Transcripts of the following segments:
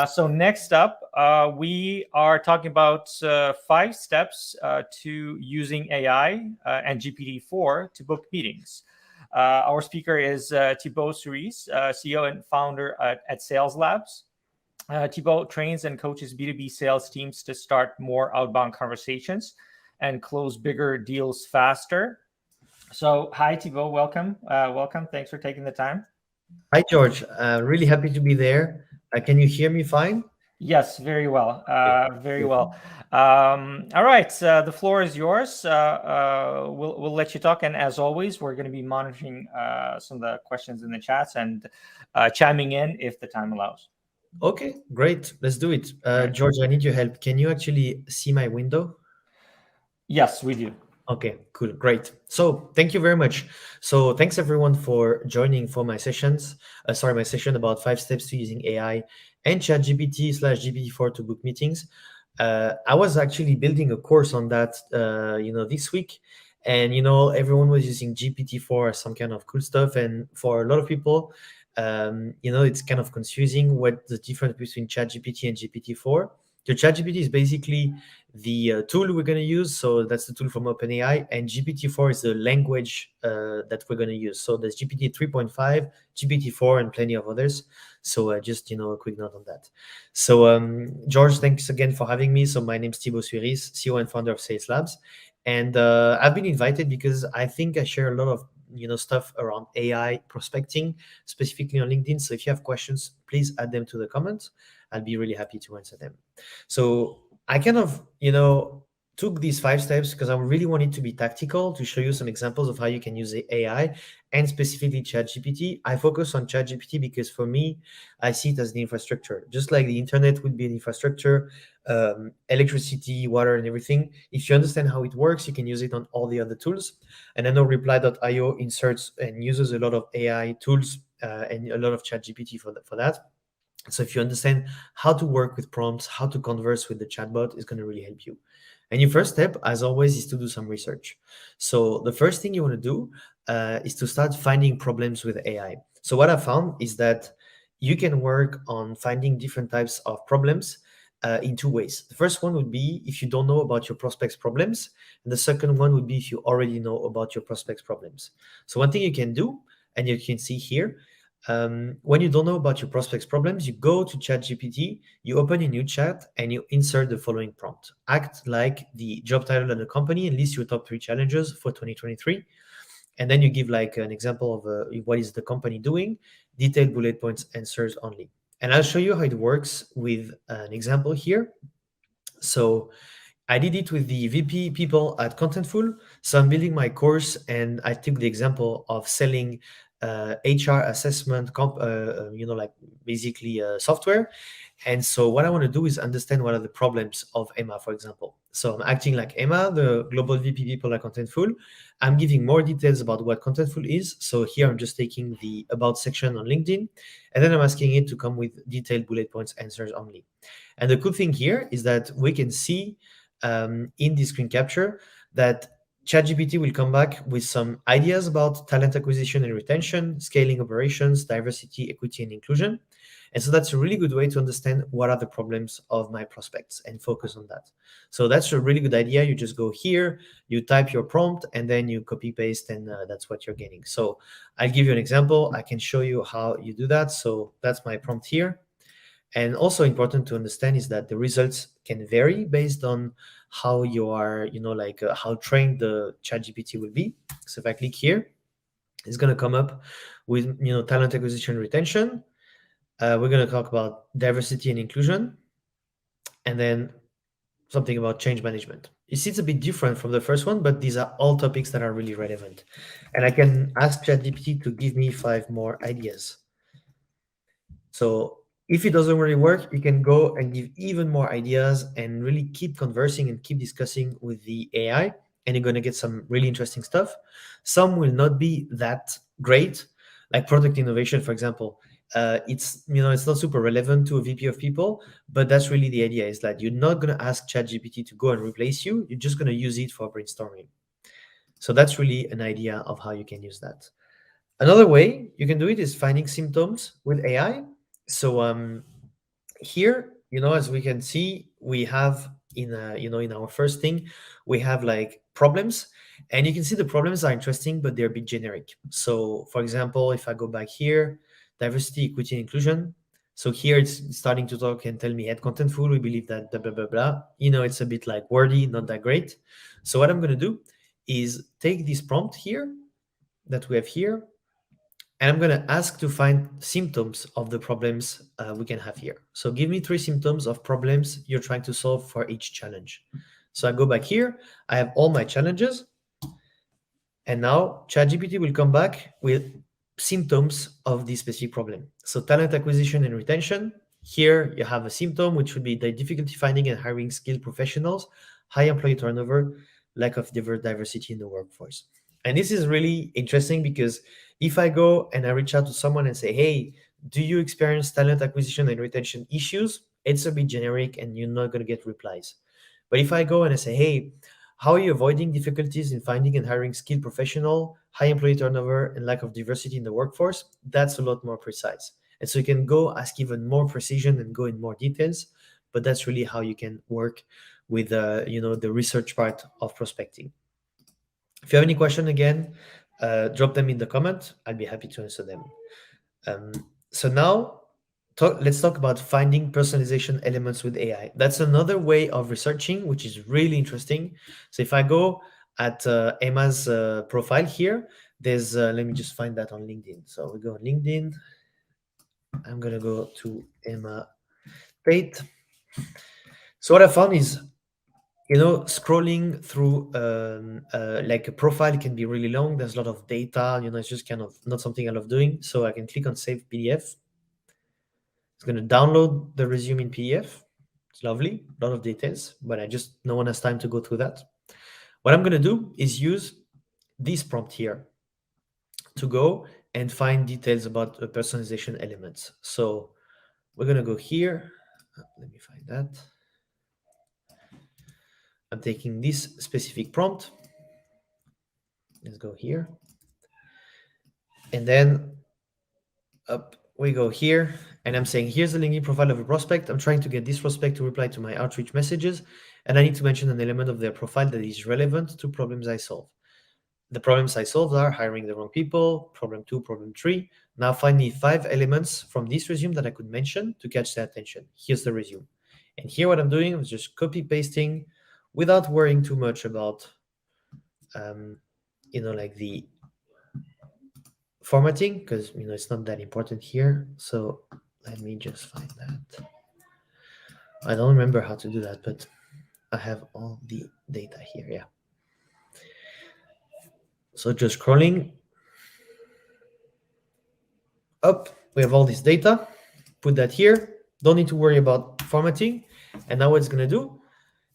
So next up, we are talking about 5 steps to using AI and GPT-4 to book meetings. Our speaker is Thibaut Souyris, CEO and founder at SalesLabs. Thibaut trains and coaches B2B sales teams to start more outbound conversations and close bigger deals faster. So, hi Thibaut, welcome. Welcome. Thanks for taking the time. Hi, George. Really happy to be there. Can you hear me fine? Yes, very well. Okay, Very good. well. All right, the floor is yours. We'll let you talk, and as always, we're going to be monitoring some of the questions in the chats and chiming in if the time allows. Okay, great. Let's do it. All right. George, I need your help. Can you actually see my window? Yes, we do. Okay, cool, great. So thank you very much. So thanks everyone for joining for my sessions. My session about 5 steps to using AI and ChatGPT/GPT-4 to book meetings. I was actually building a course on that, this week, and everyone was using GPT-4 as some kind of cool stuff. And for a lot of people, it's kind of confusing what the difference between ChatGPT and GPT-4. So ChatGPT is basically the tool we're going to use. So that's the tool from OpenAI, and GPT-4 is the language that we're going to use. So there's GPT 3.5, GPT-4, and plenty of others. So just a quick note on that. So George, thanks again for having me. So my name is Thibaut Souyris, CEO and founder of SalesLabs, and I've been invited because I think I share a lot of stuff around AI prospecting, specifically on LinkedIn. So if you have questions, please add them to the comments. I'll be really happy to answer them. So I kind of, took these 5 steps because I really wanted to be tactical to show you some examples of how you can use the AI and specifically ChatGPT. I focus on ChatGPT because for me, I see it as the infrastructure, just like the internet would be an infrastructure, electricity, water, and everything. If you understand how it works, you can use it on all the other tools. And I know Reply.io inserts and uses a lot of AI tools and a lot of ChatGPT for that. So if you understand how to work with prompts, how to converse with the chatbot, is going to really help you. And your first step, as always, is to do some research. So the first thing you want to do is to start finding problems with AI. So what I found is that you can work on finding different types of problems in 2 ways. The first one would be if you don't know about your prospects' problems, and the second one would be if you already know about your prospects' problems. So one thing you can do, and you can see here, when you don't know about your prospects' problems, you go to ChatGPT, you open a new chat, and you insert the following prompt. Act like the job title of the company and list your top 3 challenges for 2023. And then you give like an example of what is the company doing, detailed bullet points, answers only. And I'll show you how it works with an example here. So I did it with the VP people at Contentful. So I'm building my course, and I took the example of selling HR assessment, like basically software. And so what I want to do is understand what are the problems of Emma, for example. So I'm acting like Emma, the global VP people at Contentful. I'm giving more details about what Contentful is. So here I'm just taking the about section on LinkedIn, and then I'm asking it to come with detailed bullet points, answers only. And the cool thing here is that we can see in the screen capture that ChatGPT will come back with some ideas about talent acquisition and retention, scaling operations, diversity, equity, and inclusion. And so that's a really good way to understand what are the problems of my prospects and focus on that. So that's a really good idea. You just go here, you type your prompt, and then you copy paste, and that's what you're getting. So I'll give you an example. I can show you how you do that. So that's my prompt here. And also important to understand is that the results can vary based on how you are, how trained the ChatGPT will be. So if I click here, it's going to come up with, talent acquisition, retention. We're going to talk about diversity and inclusion, and then something about change management. You see, it's a bit different from the first one, but these are all topics that are really relevant. And I can ask ChatGPT to give me 5 more ideas. So if it doesn't really work, you can go and give even more ideas and really keep conversing and keep discussing with the AI, and you're going to get some really interesting stuff. Some will not be that great, like product innovation, for example. It's not super relevant to a VP of people, but that's really the idea, is that you're not going to ask ChatGPT to go and replace you. You're just going to use it for brainstorming. So that's really an idea of how you can use that. Another way you can do it is finding symptoms with AI. So here, as we can see, we have in our first thing, we have like problems, and you can see the problems are interesting, but they're a bit generic. So for example, if I go back here, diversity, equity, and inclusion. So here it's starting to talk and tell me head contentful. We believe that blah, blah, blah, blah. It's a bit like wordy, not that great. So what I'm going to do is take this prompt here that we have here, and I'm going to ask to find symptoms of the problems we can have here. So give me 3 symptoms of problems you're trying to solve for each challenge. So I go back here, I have all my challenges, and now ChatGPT will come back with symptoms of this specific problem. So talent acquisition and retention. Here you have a symptom, which would be the difficulty finding and hiring skilled professionals, high employee turnover, lack of diversity in the workforce. And this is really interesting because if I go and I reach out to someone and say, hey, do you experience talent acquisition and retention issues? It's a bit generic and you're not going to get replies. But if I go and I say, hey, how are you avoiding difficulties in finding and hiring skilled professional, high employee turnover, and lack of diversity in the workforce? That's a lot more precise. And so you can go ask even more precision and go in more details, but that's really how you can work with the research part of prospecting. If you have any question again, drop them in the comment. I'll be happy to answer them. So now let's talk about finding personalization elements with AI. That's another way of researching, which is really interesting. So if I go at Emma's profile here, there's, let me just find that on LinkedIn. So we go on LinkedIn. I'm going to go to Emma Tate. So what I found is, scrolling through like a profile can be really long. There's a lot of data, it's just kind of not something I love doing. So I can click on Save PDF. It's going to download the resume in PDF. It's lovely, a lot of details, but no one has time to go through that. What I'm going to do is use this prompt here to go and find details about the personalization elements. So we're going to go here. Let me find that. I'm taking this specific prompt. Let's go here. And then up we go here, and I'm saying, here's the LinkedIn profile of a prospect. I'm trying to get this prospect to reply to my outreach messages, and I need to mention an element of their profile that is relevant to problems I solve. The problems I solved are hiring the wrong people, problem 2, problem 3. Now find me 5 elements from this resume that I could mention to catch their attention. Here's the resume. And here what I'm doing is just copy pasting without worrying too much about, like the formatting, because it's not that important here. So let me just find that. I don't remember how to do that, but I have all the data here. Yeah. So just scrolling up, we have all this data. Put that here. Don't need to worry about formatting. And now what it's going to do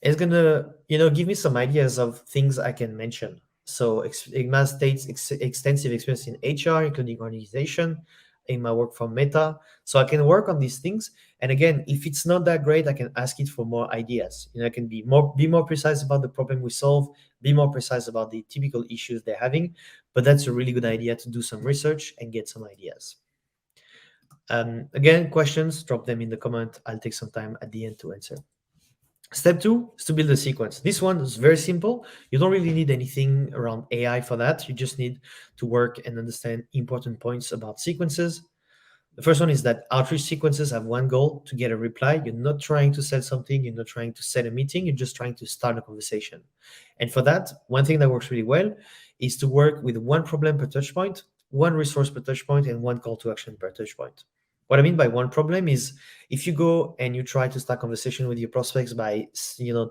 is going to give me some ideas of things I can mention. So Igma states extensive experience in HR, including organization, in my work from Meta. So I can work on these things. And again, if it's not that great, I can ask it for more ideas. I can be more precise about the problem we solve, be more precise about the typical issues they're having. But that's a really good idea to do some research and get some ideas. Again, questions, drop them in the comment. I'll take some time at the end to answer. Step 2 is to build a sequence. This one is very simple. You don't really need anything around AI for that. You just need to work and understand important points about sequences. The first one is that outreach sequences have one goal: to get a reply. You're not trying to sell something. You're not trying to set a meeting. You're just trying to start a conversation. And for that, one thing that works really well is to work with one problem per touch point, one resource per touch point, and one call to action per touch point. What I mean by one problem is, if you go and you try to start conversation with your prospects by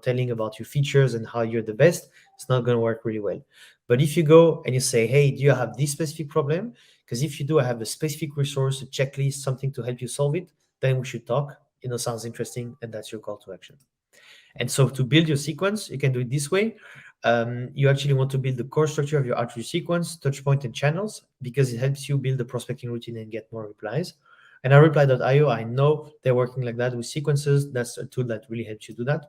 telling about your features and how you're the best, it's not going to work really well. But if you go and you say, hey, do you have this specific problem? Because if you do, I have a specific resource, a checklist, something to help you solve it, then we should talk. Sounds interesting, and that's your call to action. And so to build your sequence, you can do it this way. You actually want to build the core structure of your outreach sequence, touch point, and channels, because it helps you build the prospecting routine and get more replies. And reply.io, I know they're working like that with sequences. That's a tool that really helps you do that.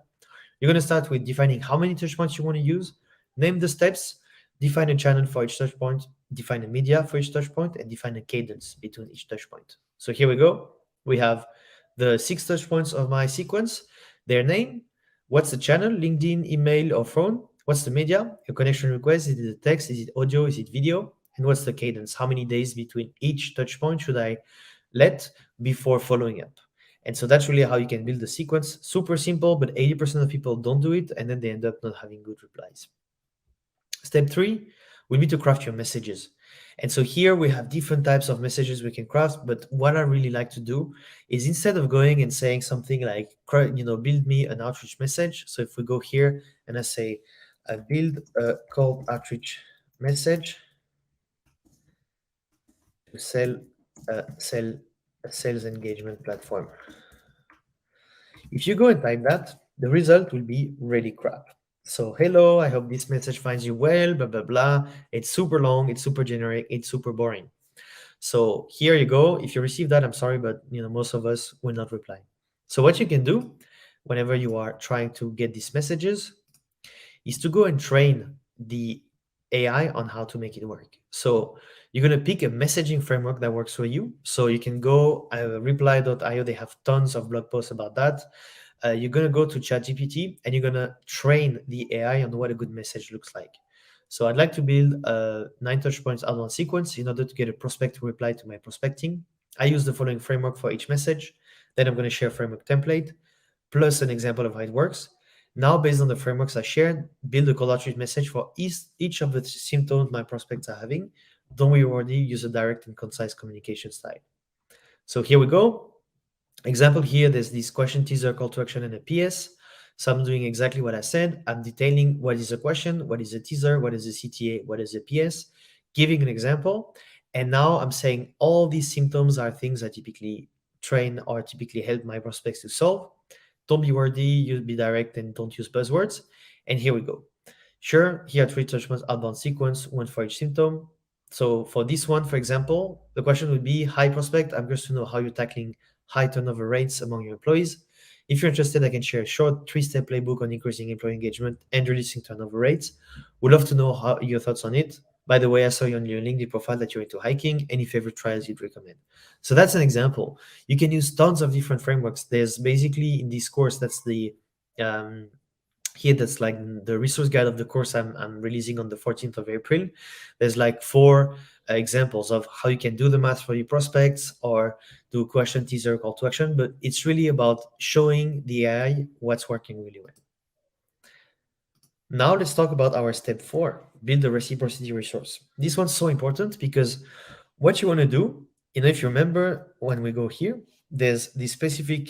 You're going to start with defining how many touch points you want to use, name the steps, define a channel for each touch point, define a media for each touch point, and define a cadence between each touch point. So here we go. We have the 6 touch points of my sequence: their name, what's the channel, LinkedIn, email, or phone, what's the media, a connection request, is it a text, is it audio, is it video, and what's the cadence, how many days between each touch point should I let before following up. And so that's really how you can build a sequence. Super simple, but 80% of people don't do it, and then they end up not having good replies. Step 3 will be to craft your messages. And so here we have different types of messages we can craft, but what I really like to do is, instead of going and saying something like, build me an outreach message. So if we go here and I say, build a cold outreach message to sell a sales engagement platform. If you go and type that, the result will be really crap. So, hello, I hope this message finds you well, blah, blah, blah. It's super long, it's super generic, it's super boring. So here you go. If you receive that, I'm sorry, but most of us will not reply. So what you can do whenever you are trying to get these messages is to go and train the AI on how to make it work. So you're going to pick a messaging framework that works for you. So you can go reply.io. They have tons of blog posts about that. You're going to go to ChatGPT and you're going to train the AI on what a good message looks like. So I'd like to build a 9 touch points outbound sequence in order to get a prospect to reply to my prospecting. I use the following framework for each message. Then I'm going to share a framework template plus an example of how it works. Now, based on the frameworks I shared, build a call outreach message for each of the symptoms my prospects are having. Don't we already use a direct and concise communication style? So here we go. Example here, there's this question, teaser, call to action, and a PS. So I'm doing exactly what I said. I'm detailing what is a question, what is a teaser, what is a CTA, what is a PS, giving an example. And now I'm saying all these symptoms are things I typically train or typically help my prospects to solve. Don't be wordy, you be direct, and don't use buzzwords. And here we go. Sure, here are 3 touchpoints outbound sequence, one for each symptom. So for this one, for example, the question would be, hi prospect, I'm curious to know how you're tackling high turnover rates among your employees. If you're interested, I can share a short 3-step playbook on increasing employee engagement and reducing turnover rates. Would love to know your thoughts on it. By the way, I saw you on your LinkedIn profile that you're into hiking. Any favorite trials you'd recommend? So that's an example. You can use tons of different frameworks. There's basically in this course, that's the here, that's like the resource guide of the course I'm releasing on the 14th of April. There's like 4 examples of how you can do the math for your prospects or do question, teaser, call to action, but it's really about showing the AI what's working really well. Now let's talk about our step 4, build a reciprocity resource. This one's so important because what you want to do, if you remember when we go here, there's this specific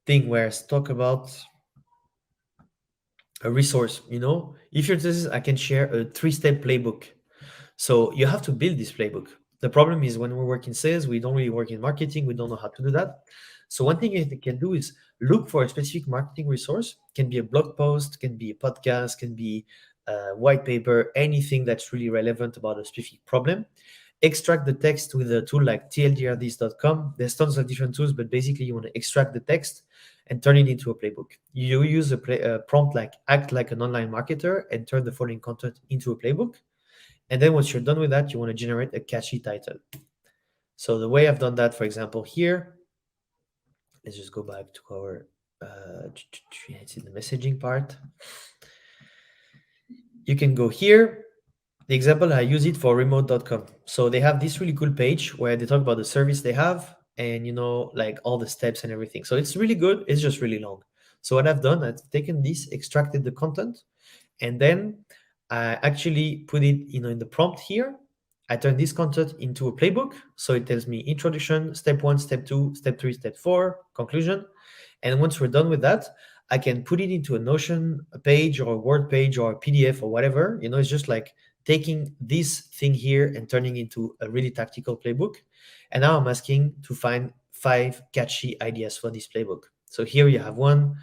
thing where I talk about a resource. If you're interested, I can share a 3-step playbook. So you have to build this playbook. The problem is when we work in sales, we don't really work in marketing. We don't know how to do that. So one thing you can do is look for a specific marketing resource. Can be a blog post, can be a podcast, can be a white paper, anything that's really relevant about a specific problem. Extract the text with a tool like tldrdis.com. There's tons of different tools, but basically you want to extract the text and turn it into a playbook. You use a prompt like act like an online marketer and turn the following content into a playbook. And then once you're done with that, you want to generate a catchy title. So the way I've done that, for example, here, let's just go back to our, it's in the messaging part. You can go here. The example, I use it for remote.com. So they have this really cool page where they talk about the service they have and, like all the steps and everything. So it's really good. It's just really long. So what I've done, I've taken this, extracted the content, and then I actually put it, in the prompt here. I turn this content into a playbook. So it tells me introduction, step 1, step 2, step 3, step 4, conclusion. And once we're done with that, I can put it into a Notion page or a Word page or a PDF or whatever. It's just like taking this thing here and turning into a really tactical playbook. And now I'm asking to find 5 catchy ideas for this playbook. So here you have one,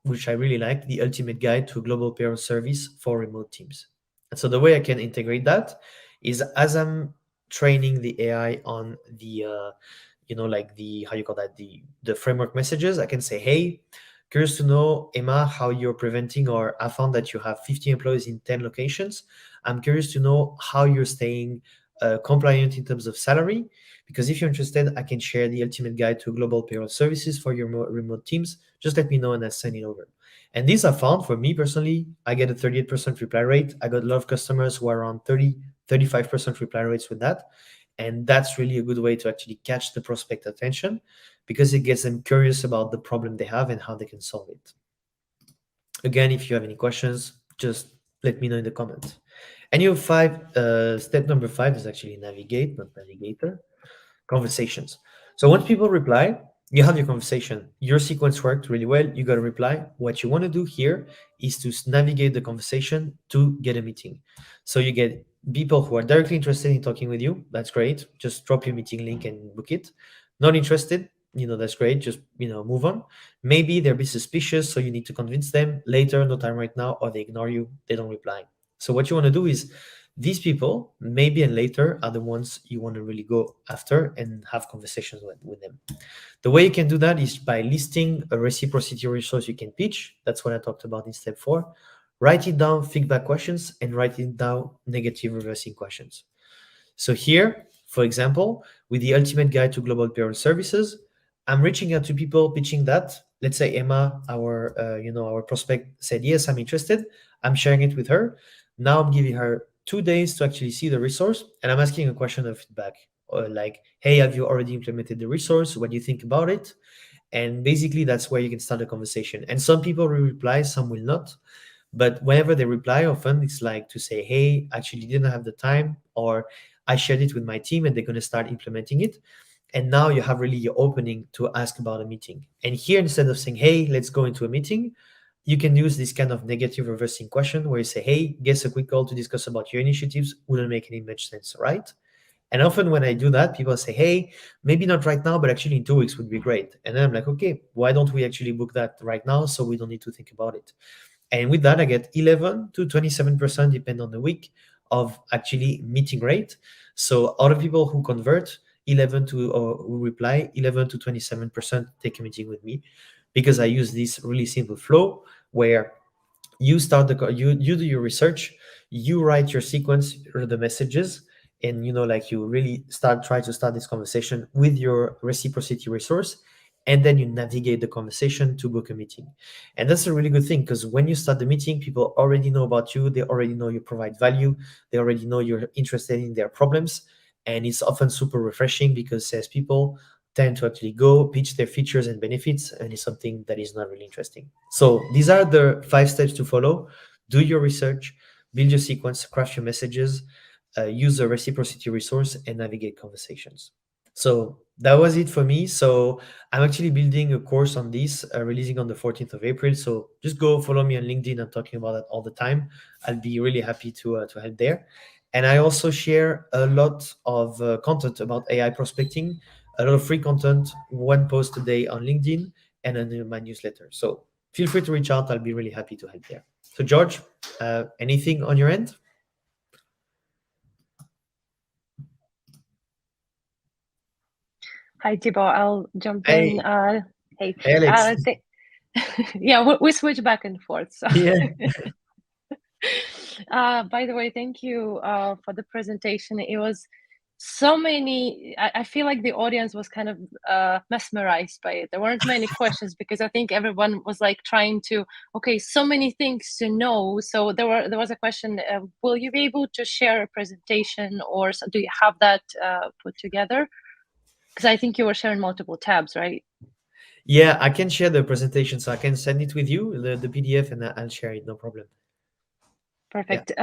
which I really like, the ultimate guide to a global payroll service for remote teams. And so the way I can integrate that is, as I'm training the AI on the, like the, how you call that, the framework messages, I can say, hey, curious to know, Emma, how you're preventing, or I found that you have 50 employees in 10 locations. I'm curious to know how you're staying compliant in terms of salary, Because if you're interested, I can share the ultimate guide to global payroll services for your remote teams. Just let me know and I'll send it over. And these are found for me personally. I get a 38% reply rate. I got a lot of customers who are around 35% reply rates with that. And that's really a good way to actually catch the prospect attention because it gets them curious about the problem they have and how they can solve it. Again, if you have any questions, just let me know in the comments. And you have step number 5 is actually navigate, not navigator, conversations. So once people reply, you have your conversation. Your sequence worked really well. You got a reply. What you want to do here is to navigate the conversation to get a meeting. So you get people who are directly interested in talking with you. That's great. Just drop your meeting link and book it. Not interested, that's great. Just, move on. Maybe they're a bit suspicious, so you need to convince them later, no time right now, or they ignore you, they don't reply. So what you want to do is these people, maybe and later, are the ones you want to really go after and have conversations with them. The way you can do that is by listing a reciprocity resource you can pitch. That's what I talked about in step 4. Write it down, feedback questions, and write it down, negative reversing questions. So here, for example, with the ultimate guide to global payroll services, I'm reaching out to people pitching that. Let's say Emma, our prospect, said yes, I'm interested. I'm sharing it with her. Now I'm giving her 2 days to actually see the resource, and I'm asking a question of feedback, like, "Hey, have you already implemented the resource? What do you think about it?" And basically, that's where you can start a conversation. And some people will reply, some will not. But whenever they reply, often it's like to say, "Hey, actually didn't have the time," or "I shared it with my team and they're going to start implementing it." And now you have really your opening to ask about a meeting. And here, instead of saying, "Hey, let's go into a meeting," you can use this kind of negative reversing question where you say, "Hey, guess a quick call to discuss about your initiatives wouldn't make any much sense, right?" And often when I do that, people say, "Hey, maybe not right now, but actually in 2 weeks would be great." And then I'm like, "Okay, why don't we actually book that right now so we don't need to think about it?" And with that, I get 11 to 27%, depending on the week, of actually meeting rate. So out of people who convert, 11 to or who reply, 11 to 27% take a meeting with me, because I use this really simple flow where you start you do your research, you write your sequence or the messages, and like you really try to start this conversation with your reciprocity resource, and then you navigate the conversation to book a meeting. And that's a really good thing, because when you start the meeting, people already know about you, they already know you provide value, they already know you're interested in their problems. And it's often super refreshing, because salespeople tend to actually go pitch their features and benefits, and it's something that is not really interesting. So these are the 5 steps to follow. Do your research, build your sequence, craft your messages, use a reciprocity resource, and navigate conversations. So that was it for me. So I'm actually building a course on this, releasing on the 14th of April. So just go follow me on LinkedIn. I'm talking about that all the time. I'll be really happy to help there. And I also share a lot of content about AI prospecting, a lot of free content, one post a day on LinkedIn, and in my newsletter. So feel free to reach out. I'll be really happy to help there. So George, anything on your end? Hi, Thibaut. I'll jump Hey, in. Hey, Alex. yeah, we switch back and forth. So, Yeah. by the way, thank you for the presentation. It was so many. I feel like the audience was kind of mesmerized by it. There weren't many questions because I think everyone was like trying to, okay, so many things to know. So there was a question: will you be able to share a presentation, or do you have that put together? Because I think you were sharing multiple tabs, right? Yeah, I can share the presentation, so I can send it with you, the PDF, and I'll share it, no problem. Yeah. Perfect.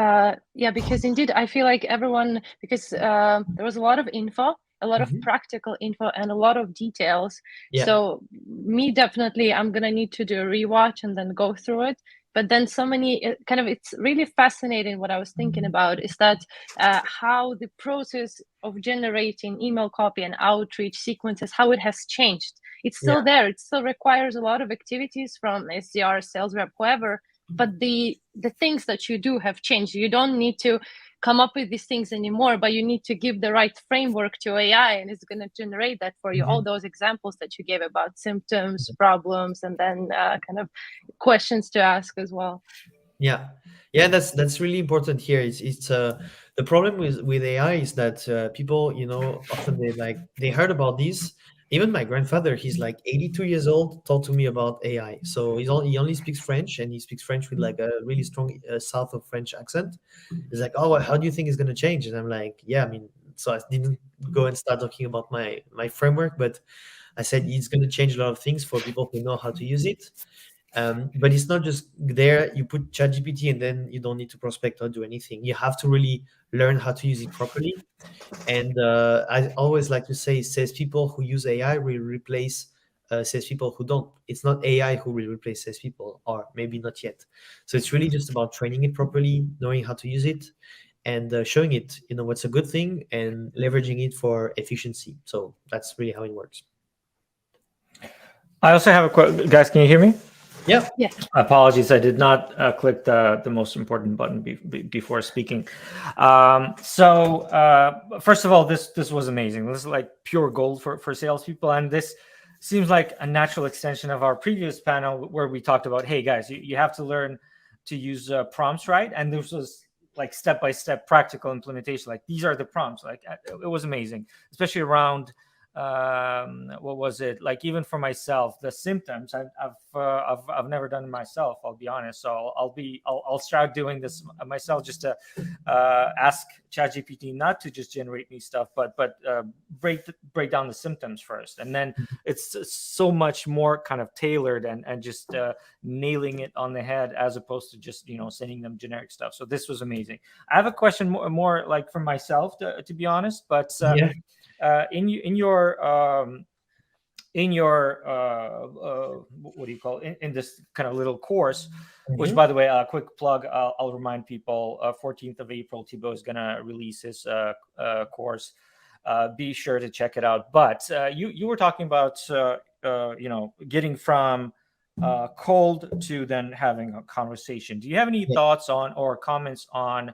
Yeah, because indeed, I feel like everyone, because there was a lot of info, a lot of practical info, and a lot of details. Yeah. So me, definitely, I'm gonna need to do a rewatch and then go through it. But then so many it's really fascinating. What I was thinking about is that how the process of generating email copy and outreach sequences, how it has changed. It's Yeah. still there. It still requires a lot of activities from SDR, sales rep, whoever, but the things that you do have changed. You don't need to come up with these things anymore, but you need to give the right framework to AI, and it's going to generate that for you. All those examples that you gave about symptoms, problems, and then kind of questions to ask as well. Yeah, yeah, that's really important here. It's the problem with AI is that people, often they heard about these. Even my grandfather, he's like 82 years old, talked to me about AI. So he only speaks French, and he speaks French with like a really strong South of French accent. He's like, "Oh, well, how do you think it's gonna change?" And I'm like, "Yeah, I mean." So I didn't go and start talking about my framework, but I said it's gonna change a lot of things for people who know how to use it. But it's not just there. You put ChatGPT and then you don't need to prospect or do anything. You have to really learn how to use it properly. And I always like to say, salespeople who use AI will replace salespeople who don't. It's not AI who will replace salespeople, or maybe not yet. So it's really just about training it properly, knowing how to use it, and showing it, what's a good thing, and leveraging it for efficiency. So that's really how it works. I also have a guys. Can you hear me? Yeah. Yeah. Apologies, I did not click the most important button before speaking. First of all, this was amazing. This is like pure gold for salespeople, and this seems like a natural extension of our previous panel where we talked about, hey guys, you have to learn to use prompts, right? And this was like step-by-step practical implementation. Like these are the prompts. Like it was amazing, especially around what was it, like even for myself, the symptoms I've never done it myself, I'll be honest. So I'll start doing this myself, just to ask ChatGPT not to just generate me stuff, but break down the symptoms first, and then it's so much more kind of tailored and just nailing it on the head, as opposed to just sending them generic stuff. So this was amazing. I have a question more like for myself, to be honest, but Yeah. In your what do you call it, in this kind of little course, which, Mhm. by the way, a quick plug, I'll remind people, 14th of April, Thibaut is going to release his course. Be sure to check it out. But you were talking about getting from cold to then having a conversation. Do you have any Yeah. thoughts on or comments on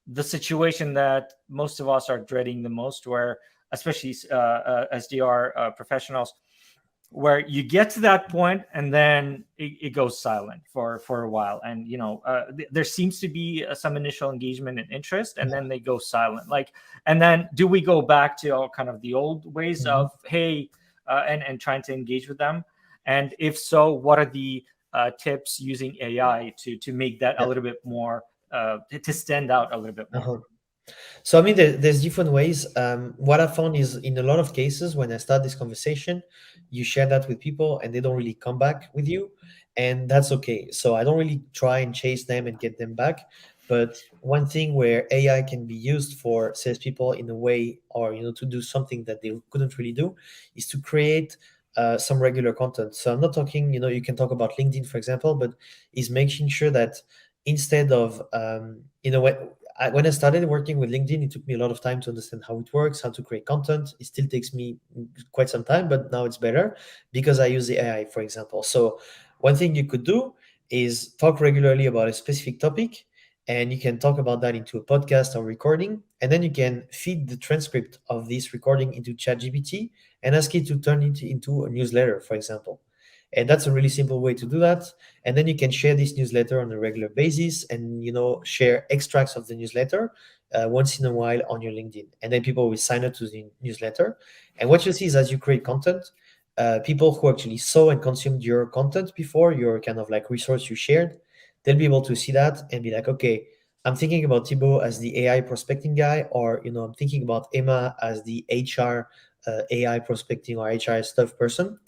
the situation that most of us are dreading the most, where especially SDR professionals, where you get to that point and then it goes silent for a while, and there seems to be some initial engagement and interest, and then they go silent. Like, and then do we go back to all kind of the old ways Mhm. of, hey, and trying to engage with them? And if so, what are the tips using AI to make that a Yeah. little bit more to stand out a little bit more? Uh-huh. So I mean, there's different ways. What I found is in a lot of cases, when I start this conversation, you share that with people and they don't really come back with you, and that's okay. So I don't really try and chase them and get them back. But one thing where AI can be used for salespeople in a way, or to do something that they couldn't really do, is to create some regular content. So I'm not talking, you can talk about LinkedIn, for example, but is making sure that instead of when I started working with LinkedIn, it took me a lot of time to understand how it works, how to create content. It still takes me quite some time, but now it's better because I use the AI, for example. So one thing you could do is talk regularly about a specific topic, and you can talk about that into a podcast or recording, and then you can feed the transcript of this recording into ChatGPT and ask it to turn it into a newsletter, for example. And that's a really simple way to do that. And then you can share this newsletter on a regular basis, and share extracts of the newsletter once in a while on your LinkedIn, and then people will sign up to the newsletter. And what you see is, as you create content, people who actually saw and consumed your content before, your kind of like resource you shared, they'll be able to see that and be like, okay, I'm thinking about Thibaut as the AI prospecting guy, or I'm thinking about Emma as the HR AI prospecting or HR stuff person,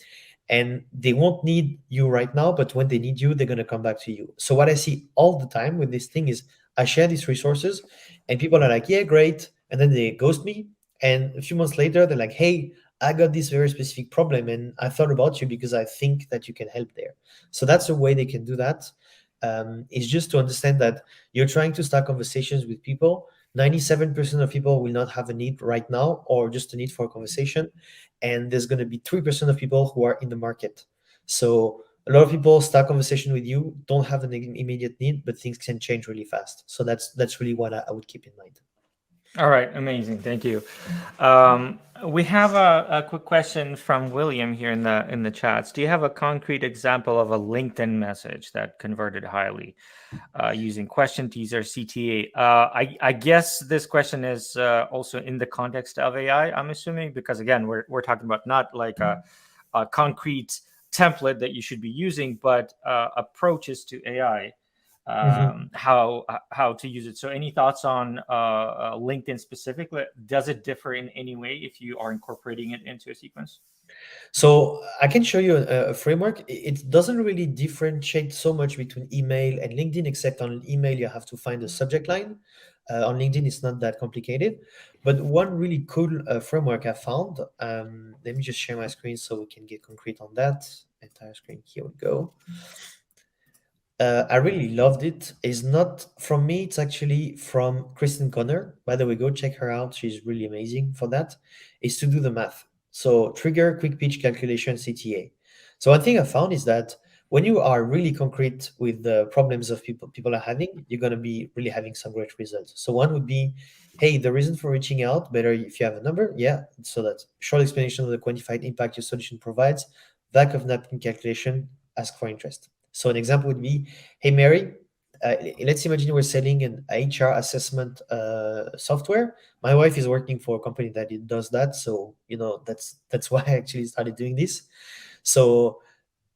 and they won't need you right now, but when they need you, they're going to come back to you. So what I see all the time with this thing is, I share these resources and people are like, yeah, great, and then they ghost me, and a few months later they're like, hey, I got this very specific problem and I thought about you because I think that you can help there. So that's a way they can do that. Is just to understand that you're trying to start conversations with people. 97% of people will not have a need right now, or just a need for a conversation, and there's going to be 3% of people who are in the market. So a lot of people start conversation with you, don't have an immediate need, but things can change really fast. So that's really what I would keep in mind. All right, amazing. Thank you. We have a quick question from William here in the chats. Do you have a concrete example of a LinkedIn message that converted highly using question teaser CTA? I guess this question is also in the context of AI. I'm assuming, because again, we're talking about not like a concrete template that you should be using, but approaches to AI, how to use it. So any thoughts on LinkedIn specifically? Does it differ in any way if you are incorporating it into a sequence? So I can show you a framework. It doesn't really differentiate so much between email and LinkedIn, except on email you have to find a subject line. On LinkedIn, it's not that complicated. But one really cool framework I found. Let me just share my screen so we can get concrete on that. Entire screen. Here we go. I really loved it. It's not from me, it's actually from Kristen Connor. By the way, go check her out. She's really amazing for that. Is to do the math. So trigger, quick pitch, calculation, CTA. So one thing I found is that when you are really concrete with the problems of people are having, you're gonna be really having some great results. So one would be, hey, the reason for reaching out, better if you have a number, yeah. So that's short explanation of the quantified impact your solution provides, back of napkin calculation, ask for interest. So an example would be, hey, Mary, let's imagine we're selling an HR assessment software. My wife is working for a company that it does that. So, that's why I actually started doing this. So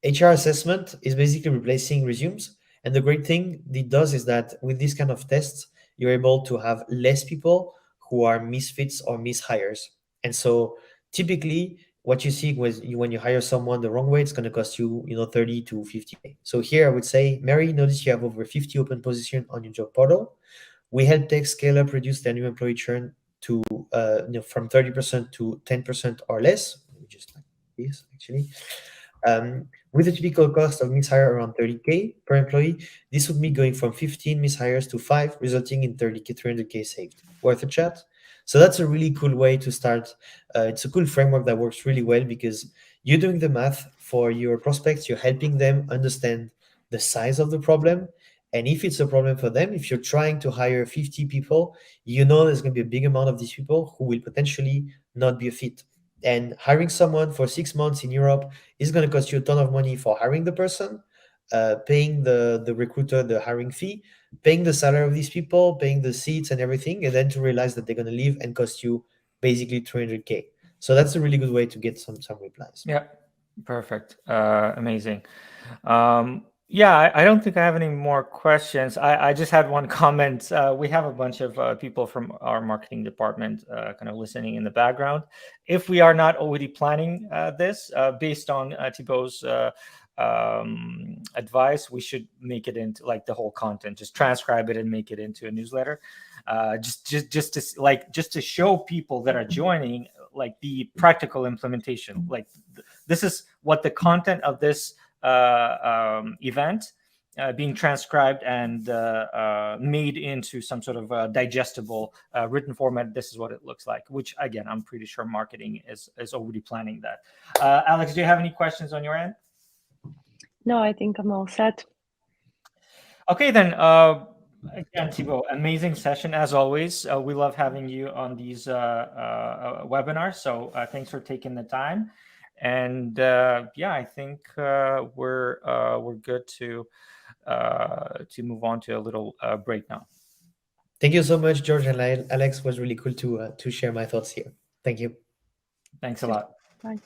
HR assessment is basically replacing resumes. And the great thing it does is that with these kind of tests, you're able to have less people who are misfits or mishires. And so typically what you see was when you hire someone the wrong way, it's going to cost you, 30 to 50K. So here I would say, Mary, notice you have over 50 open positions on your job portal. We help tech scale up, reduce their new employee churn to from 30% to 10% or less. Let me just like this actually. With a typical cost of mishire around 30K per employee, this would mean going from 15 mishires to 5, resulting in 30K, 300K saved. Worth a chat? So that's a really cool way to start. It's a cool framework that works really well because you're doing the math for your prospects, you're helping them understand the size of the problem. And if it's a problem for them, if you're trying to hire 50 people, there's going to be a big amount of these people who will potentially not be a fit. And hiring someone for 6 months in Europe is going to cost you a ton of money for hiring the person, paying the recruiter the hiring fee, paying the salary of these people, paying the seats and everything, and then to realize that they're going to leave and cost you basically 300K. So that's a really good way to get some replies. Yeah, perfect. Amazing. Yeah, I don't think I have any more questions. I just had one comment. We have a bunch of people from our marketing department kind of listening in the background. If we are not already planning this, based on Thibaut's advice, we should make it into like the whole content, just transcribe it and make it into a newsletter. Just to show people that are joining like the practical implementation. Like this is what the content of this event being transcribed and made into some sort of digestible written format. This is what it looks like, which again, I'm pretty sure marketing is already planning that. Alex, do you have any questions on your end? No, I think I'm all set. Okay, then. Again, Thibaut, amazing session as always. We love having you on these webinars. So thanks for taking the time. And yeah, I think we're good to move on to a little break now. Thank you so much, George and Alex. It was really cool to share my thoughts here. Thank you. Thanks a lot. Bye.